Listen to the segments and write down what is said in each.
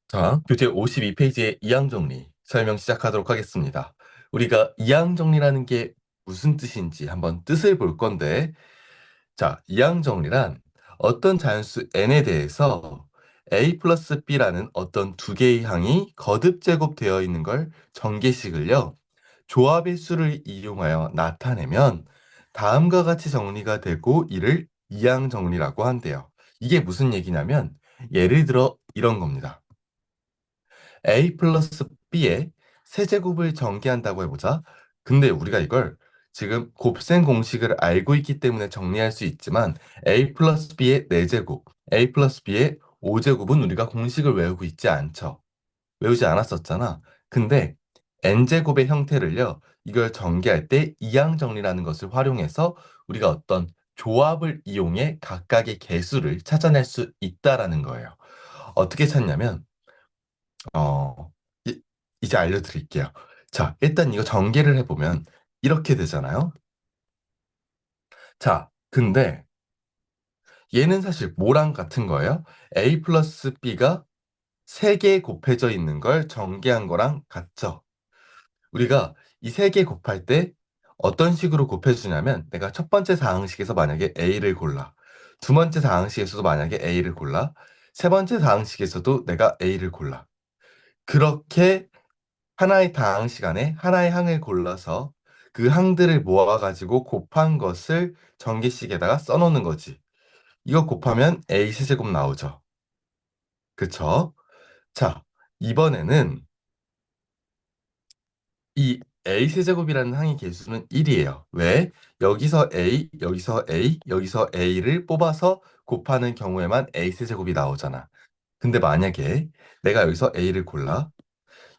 자, 교재 52페이지의 이항 정리 설명 시작하도록 하겠습니다. 우리가 이항 정리라는 게 무슨 뜻인지 한번 뜻을 볼 건데, 자, 이항 정리란 어떤 자연수 n에 대해서 a 플러스 b라는 어떤 두 개의 항이 거듭 제곱되어 있는 걸 전개식을요, 조합의 수를 이용하여 나타내면 다음과 같이 정리가 되고 이를 이항 정리라고 한대요. 이게 무슨 얘기냐면, 예를 들어 이런 겁니다. a 플러스 b의 세제곱을 전개한다고 해보자. 근데 우리가 이걸 지금 곱셈 공식을 알고 있기 때문에 정리할 수 있지만 a 플러스 b의 4제곱, a 플러스 b의 5제곱은 우리가 공식을 외우고 있지 않죠. 외우지 않았었잖아. 근데 n제곱의 형태를요, 이걸 전개할 때 이항 정리라는 것을 활용해서 우리가 어떤 조합을 이용해 각각의 개수를 찾아낼 수 있다라는 거예요. 어떻게 찾냐면 어, 이제 알려드릴게요. 자, 일단 이거 전개를 해보면 이렇게 되잖아요. 자, 근데 얘는 사실 뭐랑 같은 거예요? A 플러스 B가 3개 곱해져 있는 걸 전개한 거랑 같죠? 우리가 이 3개 곱할 때 어떤 식으로 곱해주냐면 내가 첫 번째 사항식에서 만약에 A를 골라. 두 번째 사항식에서도 만약에 A를 골라. 세 번째 사항식에서도 내가 A를 골라. 그렇게 하나의 당 시간에 하나의 항을 골라서 그 항들을 모아가지고 곱한 것을 전기식에다가 써놓는 거지. 이거 곱하면 A 세제곱 나오죠. 그쵸? 자, 이번에는 이 A 세제곱이라는 항의 개수는 1이에요. 왜? 여기서 A, 여기서 A, 여기서 A를 뽑아서 곱하는 경우에만 A 세제곱이 나오잖아. 근데 만약에 내가 여기서 A를 골라,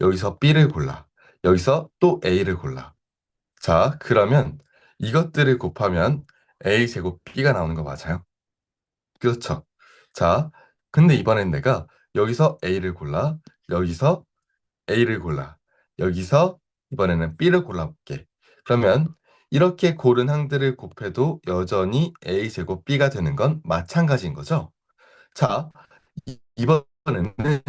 여기서 B를 골라, 여기서 또 A를 골라. 자, 그러면 이것들을 곱하면 A 제곱 B가 나오는 거 맞아요? 그렇죠. 자, 근데 이번엔 내가 여기서 A를 골라, 여기서 A를 골라, 여기서 이번에는 B를 골라볼게. 그러면 이렇게 고른 항들을 곱해도 여전히 A 제곱 B가 되는 건 마찬가지인 거죠. 자, 이번에는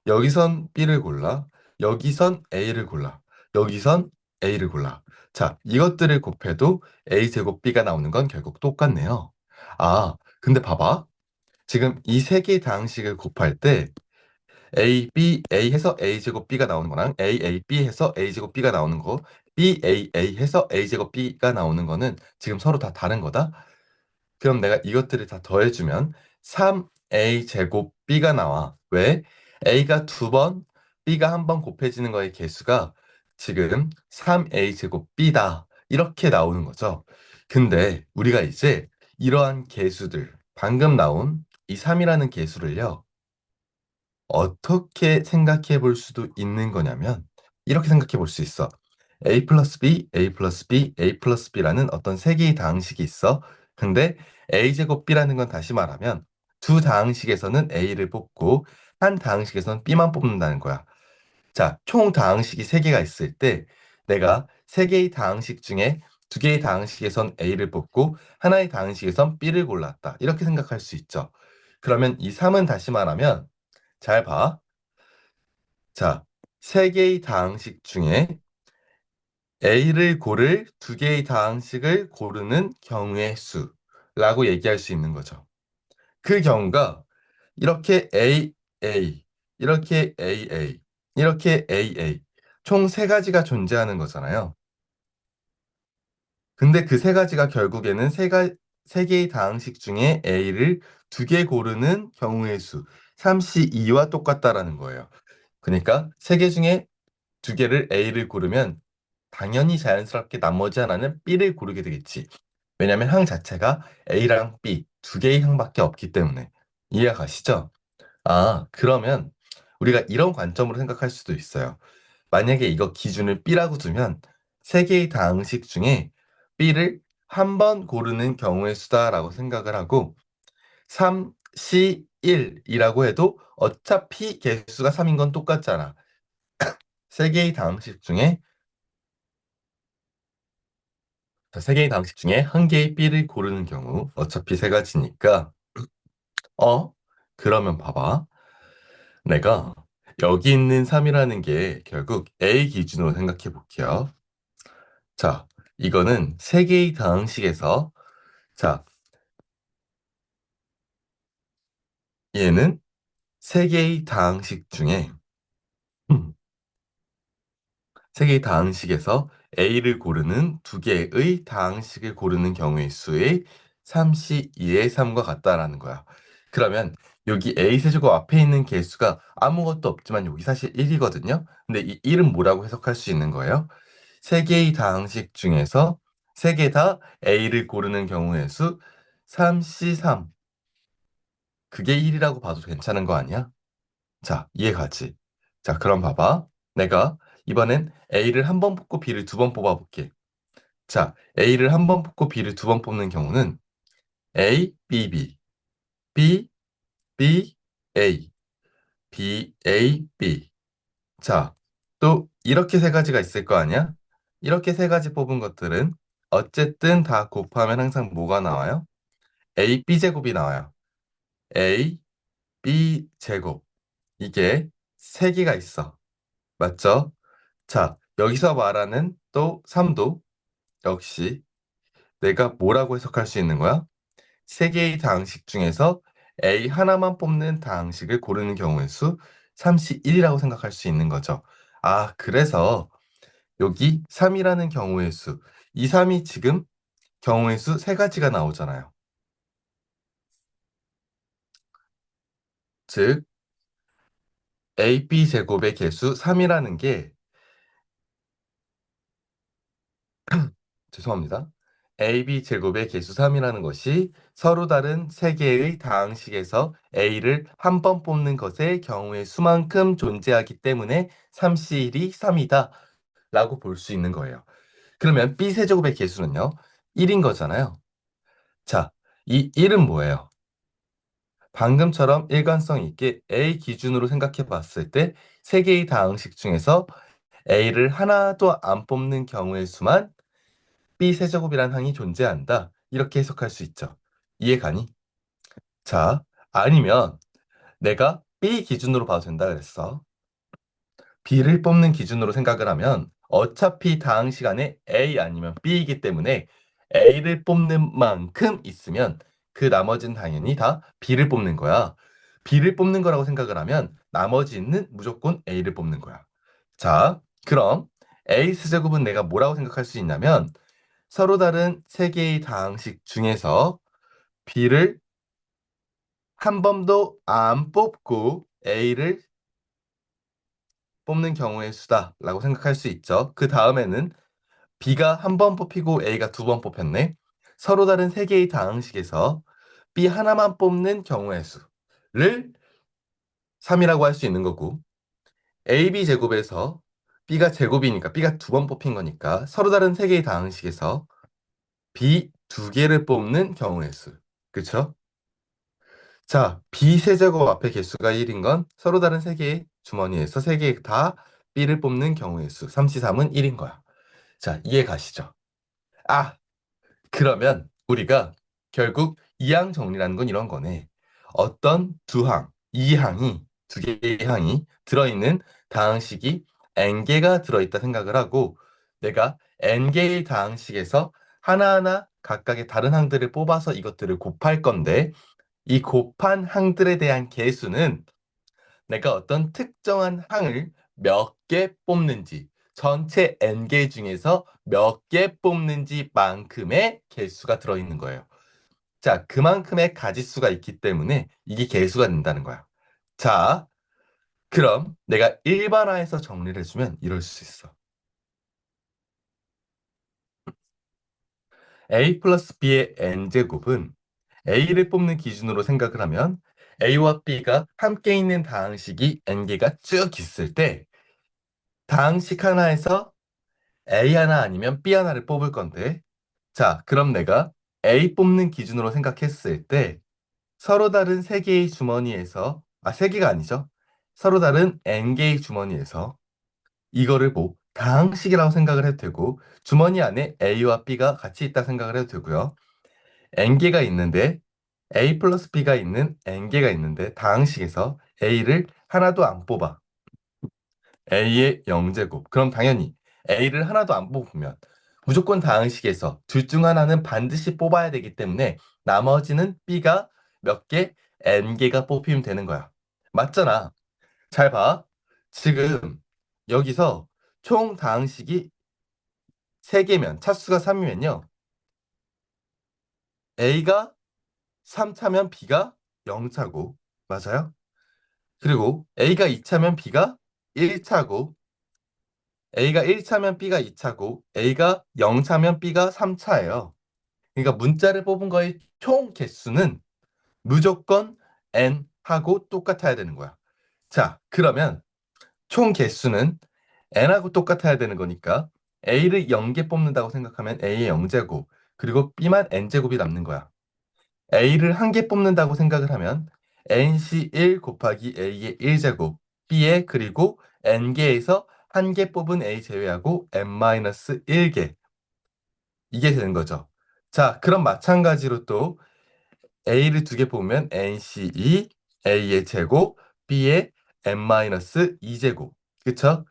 여기선 B를 골라, 여기선 A를 골라, 여기선 A를 골라. 자, 이것들을 곱해도 A 제곱 B가 나오는 건 결국 똑같네요. 아, 근데 봐봐. 지금 이 세 개의 다항식을 곱할 때 A, B, A 해서 A 제곱 B가 나오는 거랑 A, A, B 해서 A 제곱 B가 나오는 거, B, A, A 해서 A 제곱 B가 나오는 거는 지금 서로 다 다른 거다. 그럼 내가 이것들을 다 더해주면 3A 제곱 B가 나와. 왜? A가 두 번, B가 한 번 곱해지는 거의 개수가 지금 3A 제곱 B다. 이렇게 나오는 거죠. 근데 우리가 이제 이러한 개수들, 방금 나온 이 3이라는 개수를요, 어떻게 생각해 볼 수도 있는 거냐면, 이렇게 생각해 볼 수 있어. A 플러스 B, A 플러스 B, A 플러스 B라는 어떤 세 개의 다항식이 있어. 근데 A제곱 B라는 건 다시 말하면 두 다항식에서는 A를 뽑고 한 다항식에서는 B만 뽑는다는 거야. 자, 총 다항식이 세 개가 있을 때 내가 세 개의 다항식 중에 두 개의 다항식에선 A를 뽑고 하나의 다항식에선 B를 골랐다. 이렇게 생각할 수 있죠. 그러면 이 3은 다시 말하면 잘 봐. 자, 세 개의 다항식 중에 A를 고를 두 개의 다항식을 고르는 경우의 수라고 얘기할 수 있는 거죠. 그 경우가 이렇게 A, A, 이렇게 A, A, 이렇게 A, A 총 세 가지가 존재하는 거잖아요. 근데 그 세 가지가 결국에는 세 개의 다항식 중에 A를 두 개 고르는 경우의 수 3C2와 똑같다라는 거예요. 그러니까 세 개 중에 두 개를 A를 고르면 당연히 자연스럽게 나머지 하나는 B를 고르게 되겠지. 왜냐면 항 자체가 A랑 B 두 개의 항밖에 없기 때문에. 이해가 가시죠? 아, 그러면 우리가 이런 관점으로 생각할 수도 있어요. 만약에 이거 기준을 B라고 두면 세 개의 다항식 중에 B를 한 번 고르는 경우의 수다라고 생각을 하고 3, C, 1이라고 해도 어차피 개수가 3인 건 똑같잖아. 세 개의 다항식 중에 세 개의 다항식 중에 한 개의 B를 고르는 경우 어차피 세 가지니까 어? 그러면 봐봐. 내가 여기 있는 3이라는 게 결국 A 기준으로 생각해 볼게요. 자, 이거는 세 개의 다항식에서 자, 얘는 세 개의 다항식 중에 세 개의 다항식에서 A를 고르는 두 개의 다항식을 고르는 경우의 수의 3시 2의 3과 같다라는 거야. 그러면 여기 A 세제곱 앞에 있는 개수가 아무것도 없지만 여기 사실 1이거든요. 근데 이 1은 뭐라고 해석할 수 있는 거예요? 세 개의 다항식 중에서 세 개 다 A를 고르는 경우의 수 3C3. 그게 1이라고 봐도 괜찮은 거 아니야? 자, 이해가지? 자, 그럼 봐봐. 내가 이번엔 A를 한 번 뽑고 B를 두 번 뽑아볼게. 자, A를 한 번 뽑고 B를 두 번 뽑는 경우는 A, B, B, B, B, A, B, A, B. 자, 또 이렇게 세 가지가 있을 거 아니야? 이렇게 세 가지 뽑은 것들은 어쨌든 다 곱하면 항상 뭐가 나와요? A, B 제곱이 나와요. A, B 제곱. 이게 세 개가 있어. 맞죠? 자, 여기서 말하는 또 3도 역시 내가 뭐라고 해석할 수 있는 거야? 세 개의 다항식 중에서 A 하나만 뽑는 다항식을 고르는 경우의 수 3시 1이라고 생각할 수 있는 거죠. 아, 그래서 여기 3이라는 경우의 수, 이 3이 지금 경우의 수 세 가지가 나오잖아요. 즉, AB 제곱의 개수 3이라는 게 죄송합니다. AB 제곱의 개수 3이라는 것이 서로 다른 세 개의 다항식에서 A를 한 번 뽑는 것의 경우의 수만큼 존재하기 때문에 3C1이 3이다 라고 볼 수 있는 거예요. 그러면 B 세제곱의 개수는요? 1인 거잖아요. 자, 이 1은 뭐예요? 방금처럼 일관성 있게 A 기준으로 생각해 봤을 때 세 개의 다항식 중에서 A를 하나도 안 뽑는 경우의 수만 B 세제곱이라는 항이 존재한다. 이렇게 해석할 수 있죠. 이해 가니? 자, 아니면 내가 B 기준으로 봐도 된다 그랬어. B를 뽑는 기준으로 생각을 하면 어차피 다항 시간에 A 아니면 B이기 때문에 A를 뽑는 만큼 있으면 그 나머지는 당연히 다 B를 뽑는 거야. B를 뽑는 거라고 생각을 하면 나머지는 무조건 A를 뽑는 거야. 자, 그럼 A 스제곱은 내가 뭐라고 생각할 수 있냐면 서로 다른 세 개의 다항식 중에서 B를 한 번도 안 뽑고 A를 뽑는 경우의 수다라고 생각할 수 있죠. 그 다음에는 B가 한 번 뽑히고 A가 두 번 뽑혔네. 서로 다른 세 개의 다항식에서 B 하나만 뽑는 경우의 수를 3이라고 할 수 있는 거고 AB 제곱에서 B가 제곱이니까 B가 두 번 뽑힌 거니까 서로 다른 세 개의 다항식에서 B 두 개를 뽑는 경우의 수. 그쵸? 자, 비세제곱 앞에 개수가 1인 건 서로 다른 세 개의 주머니에서 세 개 다 B를 뽑는 경우의 수. 3C3은 1인 거야. 자, 이해 가시죠? 아, 그러면 우리가 결국 이항 정리라는 건 이런 거네. 어떤 두 항, 이 항이, 두 개의 항이 들어있는 다항식이 n개가 들어있다 생각을 하고 내가 n개의 다항식에서 하나하나 각각의 다른 항들을 뽑아서 이것들을 곱할 건데 이 곱한 항들에 대한 개수는 내가 어떤 특정한 항을 몇 개 뽑는지, 전체 n개 중에서 몇 개 뽑는지만큼의 개수가 들어있는 거예요. 자, 그만큼의 가지수가 있기 때문에 이게 개수가 된다는 거야. 자, 그럼 내가 일반화해서 정리를 해주면 이럴 수 있어. a 플러스 b의 n제곱은 a를 뽑는 기준으로 생각을 하면 a와 b가 함께 있는 다항식이 n개가 쭉 있을 때 다항식 하나에서 A 하나 아니면 B 하나를 뽑을 건데, 자, 그럼 내가 A 뽑는 기준으로 생각했을 때 서로 다른 세 개의 주머니에서, 세 개가 아니죠. 서로 다른 N개의 주머니에서 이거를 뭐 다항식이라고 생각을 해도 되고, 주머니 안에 A와 B가 같이 있다 생각을 해도 되고요. N개가 있는데, A 플러스 B가 있는 N개가 있는데, 다항식에서 A를 하나도 안 뽑아. A의 0제곱. 그럼 당연히 A를 하나도 안 뽑으면 무조건 다항식에서 둘 중 하나는 반드시 뽑아야 되기 때문에 나머지는 B가 몇 개? N개가 뽑히면 되는 거야. 맞잖아. 잘 봐. 지금 여기서 총 다항식이 3개면 차수가 3이면요. A가 3차면 B가 0차고. 맞아요? 그리고 A가 2차면 B가 1차고 A가 1차면 B가 2차고 A가 0차면 B가 3차예요. 그러니까 문자를 뽑은 거의 총 개수는 무조건 N하고 똑같아야 되는 거야. 자, 그러면 총 개수는 N하고 똑같아야 되는 거니까 A를 0개 뽑는다고 생각하면 A의 0제곱 그리고 B만 N제곱이 남는 거야. A를 1개 뽑는다고 생각을 하면 NC 1 곱하기 A의 1제곱 B의 그리고 N개에서 1개 뽑은 A 제외하고 N-1개 이게 되는 거죠. 자, 그럼 마찬가지로 또 A를 2개 뽑으면 NC2 A의 제곱 B의 N-2제곱 그쵸?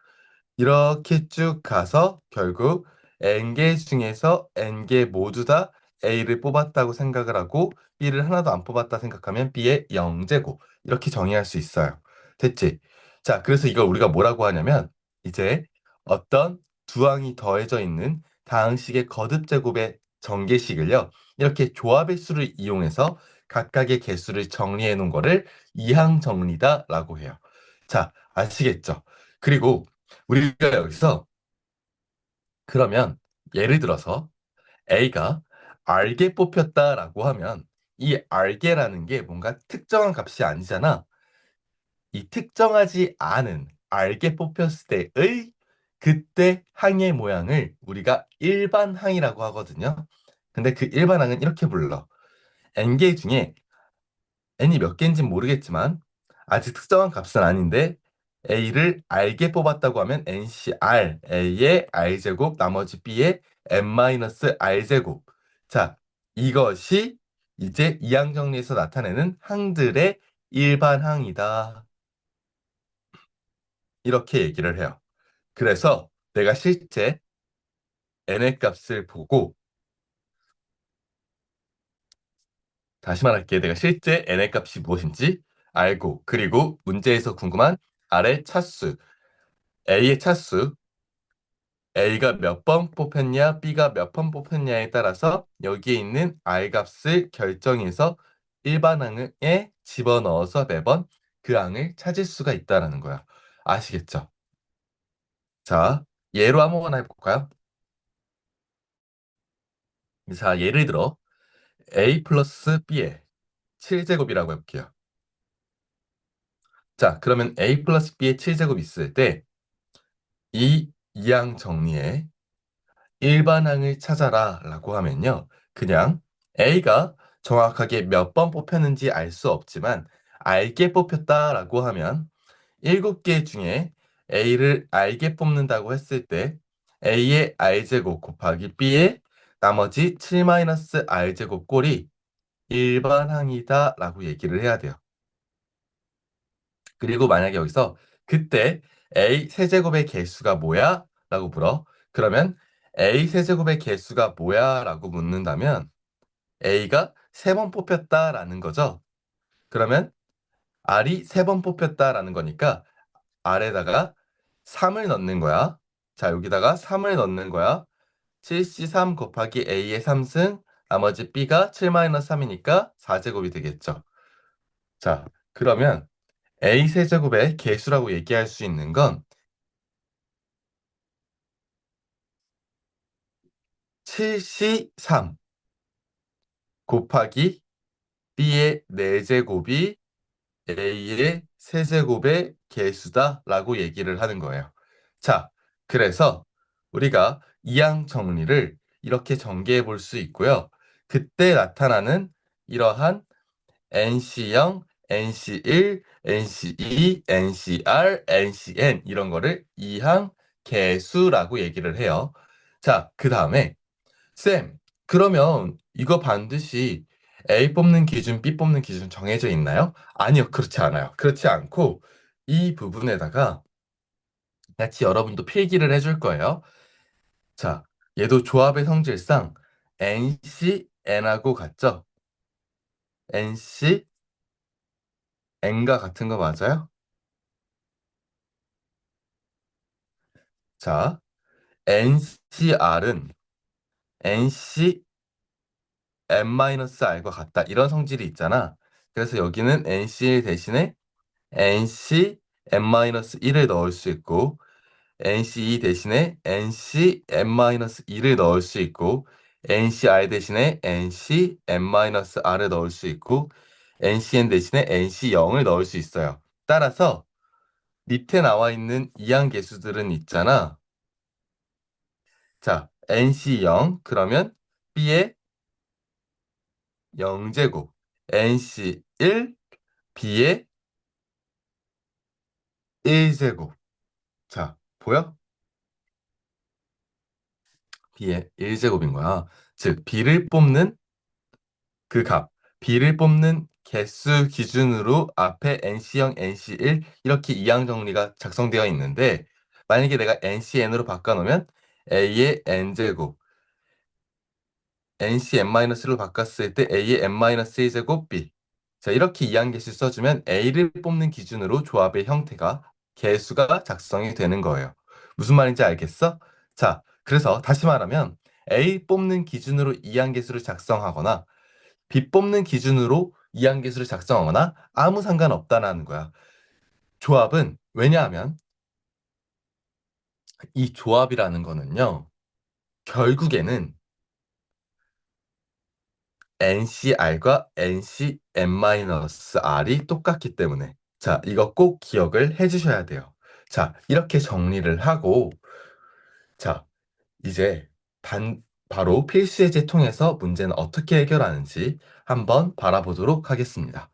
이렇게 쭉 가서 결국 N개 중에서 N개 모두 다 A를 뽑았다고 생각을 하고 B를 하나도 안 뽑았다 생각하면 B의 0제곱 이렇게 정의할 수 있어요. 됐지? 자, 그래서 이걸 우리가 뭐라고 하냐면 이제 어떤 두 항이 더해져 있는 다항식의 거듭제곱의 전개식을요. 이렇게 조합의 수를 이용해서 각각의 개수를 정리해 놓은 거를 이항 정리다라고 해요. 자, 아시겠죠? 그리고 우리가 여기서 그러면 예를 들어서 A가 R개 뽑혔다라고 하면 이 R개라는 게 뭔가 특정한 값이 아니잖아. 이 특정하지 않은 R개 뽑혔을 때의 그때 항의 모양을 우리가 일반항이라고 하거든요. 근데 그 일반항은 이렇게 불러. N개 중에 n이 몇 개인지는 모르겠지만 아직 특정한 값은 아닌데 a를 r개 뽑았다고 하면 ncr a의 r제곱 나머지 b의 n-r제곱 자 이것이 이제 이항 정리에서 나타내는 항들의 일반항이다 이렇게 얘기를 해요. 그래서 내가 실제 n의 값을 보고 다시 말할게 내가 실제 n의 값이 무엇인지 알고 그리고 문제에서 궁금한 r의 차수 A의 차수, A가 몇 번 뽑혔냐, B가 몇 번 뽑혔냐에 따라서 여기에 있는 R 값을 결정해서 일반항에 집어넣어서 매번 그 항을 찾을 수가 있다는 거야. 아시겠죠? 자, 예로 아무거나 해볼까요? 자, 예를 들어 A 플러스 B의 7제곱이라고 해볼게요. 자, 그러면 A 플러스 B의 7제곱 있을 때 이 이항 정리에 일반항을 찾아라 라고 하면요. 그냥 A가 정확하게 몇 번 뽑혔는지 알 수 없지만 알게 뽑혔다 라고 하면 7개 중에 A를 알게 뽑는다고 했을 때 A의 R제곱 곱하기 B의 나머지 7-R제곱 꼴이 일반항이다 라고 얘기를 해야 돼요. 그리고 만약에 여기서 그때 A 세제곱의 개수가 뭐야? 라고 물어. 그러면 A 세제곱의 개수가 뭐야? 라고 묻는다면 A가 3번 뽑혔다라는 거죠. 그러면 R이 3번 뽑혔다라는 거니까 R에다가 3을 넣는 거야. 자, 여기다가 3을 넣는 거야. 7C3 곱하기 A의 3승 나머지 B가 7-3이니까 4제곱이 되겠죠. 자, 그러면 A 세제곱의 개수라고 얘기할 수 있는 건 7C3 곱하기 B의 4제곱이 A의 세제곱의 개수다라고 얘기를 하는 거예요. 자, 그래서 우리가 이항 정리를 이렇게 전개해 볼 수 있고요. 그때 나타나는 이러한 NC0, NC1, NC2, NCR, NCN 이런 거를 이항 개수라고 얘기를 해요. 자, 그 다음에 쌤, 그러면 이거 반드시 A 뽑는 기준, B 뽑는 기준 정해져 있나요? 아니요, 그렇지 않아요. 그렇지 않고 이 부분에다가 같이 여러분도 필기를 해줄 거예요. 자, 얘도 조합의 성질상 NC, N하고 같죠? NC, N과 같은 거 맞아요? 자, NCR은 NC, N-R과 같다. 이런 성질이 있잖아. 그래서 여기는 NC 대신에 NC, N-1을 넣을 수 있고, NC2 대신에 NC, N-2를 넣을 수 있고, NCR 대신에 NC, N-R을 넣을 수 있고, NCN 대신에 NC0을 넣을 수 있어요. 따라서 밑에 나와 있는 이항계수들은 있잖아. 자, NC0 그러면 B의 0제곱, NC1 B의 1제곱. 자, 보여? B의 1제곱인 거야. 즉, B를 뽑는 그 값, B를 뽑는 개수 기준으로 앞에 NC0, NC1 이렇게 이항 정리가 작성되어 있는데 만약에 내가 NCN으로 바꿔놓으면 A의 N제곱, NCN-로 바꿨을 때 A의 N-1제곱 B. 자, 이렇게 이항계수 써주면 A를 뽑는 기준으로 조합의 형태가 개수가 작성이 되는 거예요. 무슨 말인지 알겠어? 자, 그래서 다시 말하면 A 뽑는 기준으로 이항계수를 작성하거나 B 뽑는 기준으로 이항계수를 작성하거나 아무 상관없다라는 거야. 조합은 왜냐하면 이 조합이라는 거는요. 결국에는 NCR과 NCN-R이 똑같기 때문에 자, 이거 꼭 기억을 해주셔야 돼요. 자, 이렇게 정리를 하고 자, 이제 바로 필수 예제 통해서 문제는 어떻게 해결하는지 한번 바라보도록 하겠습니다.